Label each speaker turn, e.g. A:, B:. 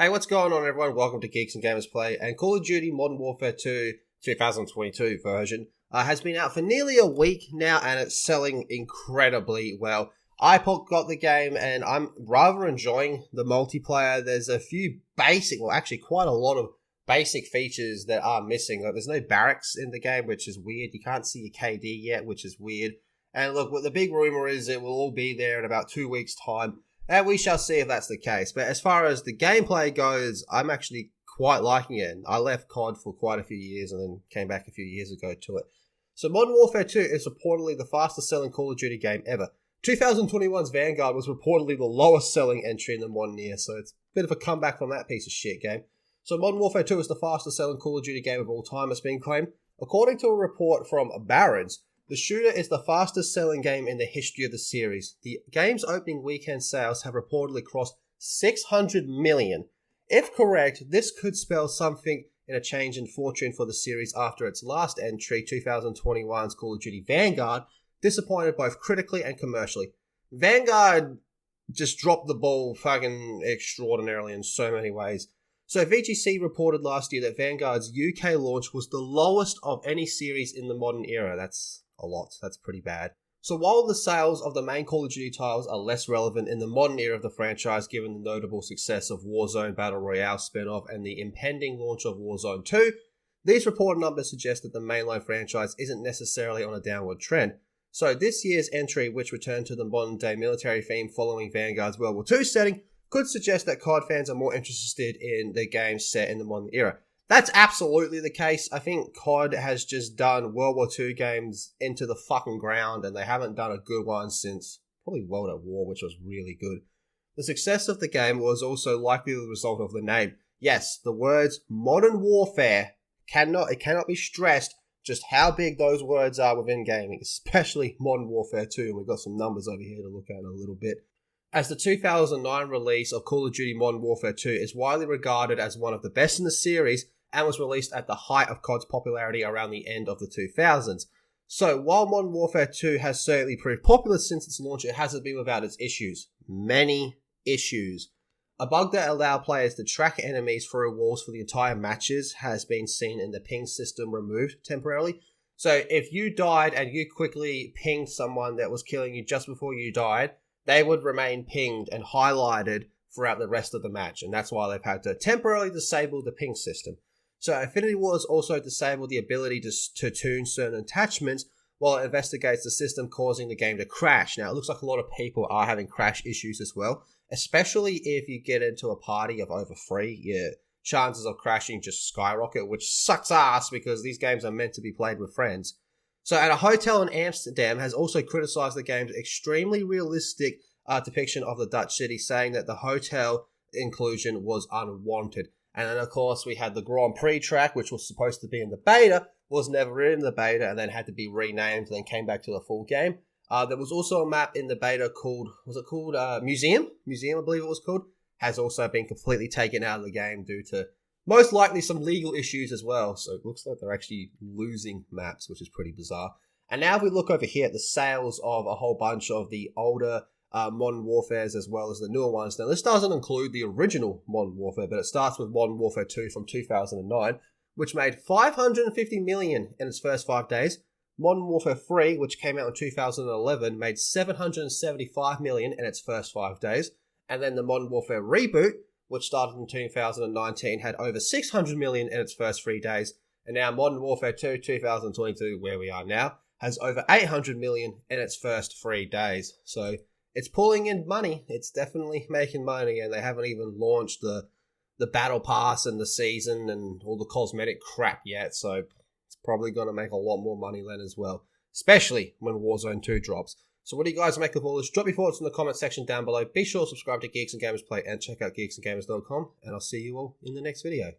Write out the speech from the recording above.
A: Hey, what's going on, everyone? Welcome to Geeks and Gamers Play. And Call of Duty Modern Warfare 2 2022 version has been out for nearly a week now, and it's selling incredibly well. I got the game, and I'm rather enjoying the multiplayer. There's a few basic, well, actually quite a lot of basic features that are missing. Like, there's no barracks in the game, which is weird. You can't see your KD yet, which is weird. And look, what the big rumor is, it will all be there in about 2 weeks' time. And we shall see if that's the case. But as far as the gameplay goes, I'm actually quite liking it. I left COD for quite a few years and then came back a few years ago to it. So Modern Warfare 2 is reportedly the fastest selling Call of Duty game ever. 2021's Vanguard was reportedly the lowest selling entry in the modern year, so it's a bit of a comeback from that piece of shit game. So Modern Warfare 2 is the fastest selling Call of Duty game of all time, it's been claimed. According to a report from Barron's, the shooter is the fastest selling game in the history of the series. The game's opening weekend sales have reportedly crossed 600 million. If correct, this could spell something in a change in fortune for the series after its last entry, 2021's Call of Duty Vanguard, disappointed both critically and commercially. Vanguard just dropped the ball fucking extraordinarily in so many ways. So VGC reported last year that Vanguard's UK launch was the lowest of any series in the modern era. That's a lot. That's pretty bad. So while the sales of the main Call of Duty titles are less relevant in the modern era of the franchise given the notable success of Warzone Battle Royale spin-off and the impending launch of Warzone 2, these reported numbers suggest that the mainline franchise isn't necessarily on a downward trend. So this year's entry, which returned to the modern-day military theme following Vanguard's World War II setting, could suggest that COD fans are more interested in the game set in the modern era. That's absolutely the case. I think COD has just done World War II games into the fucking ground, and they haven't done a good one since probably World at War, which was really good. The success of the game was also likely the result of the name. Yes, the words Modern Warfare cannot be stressed just how big those words are within gaming, especially Modern Warfare 2, and we've got some numbers over here to look at in a little bit. As the 2009 release of Call of Duty Modern Warfare 2 is widely regarded as one of the best in the series and was released at the height of COD's popularity around the end of the 2000s. So while Modern Warfare 2 has certainly proved popular since its launch, it hasn't been without its issues. Many issues. A bug that allowed players to track enemies through walls for the entire matches has been seen in the ping system removed temporarily. So if you died and you quickly pinged someone that was killing you just before you died, they would remain pinged and highlighted throughout the rest of the match, and that's why they've had to temporarily disable the ping system. So Infinity Wars also disabled the ability to tune certain attachments while it investigates the system causing the game to crash. Now, it looks like a lot of people are having crash issues as well, especially if you get into a party of over 3, your chances of crashing just skyrocket, which sucks ass because these games are meant to be played with friends. So at a hotel in Amsterdam has also criticized the game's extremely realistic depiction of the Dutch city, saying that the hotel inclusion was unwanted. And then, of course, we had the Grand Prix track, which was supposed to be in the beta, was never in the beta, and then had to be renamed, and then came back to the full game. There was also a map in the beta called, Museum? Museum, I believe it was called. Has also been completely taken out of the game due to most likely some legal issues as well. So it looks like they're actually losing maps, which is pretty bizarre. And now if we look over here at the sales of a whole bunch of the older Modern Warfares as well as the newer ones. Now, this doesn't include the original Modern Warfare, but it starts with Modern Warfare 2 from 2009, which made 550 million in its first 5 days. Modern Warfare 3, which came out in 2011, made 775 million in its first 5 days. And then the Modern Warfare Reboot, which started in 2019, had over 600 million in its first 3 days. And now Modern Warfare 2 2022, where we are now, has over 800 million in its first 3 days. So it's pulling in money. It's definitely making money, and they haven't even launched the battle pass and the season and all the cosmetic crap yet, so it's probably going to make a lot more money then as well, especially when Warzone 2 drops. So what do you guys make of all this? Drop your thoughts in the comment section down below. Be sure to subscribe to Geeks and Gamers Play and check out geeksandgamers.com, and I'll see you all in the next video.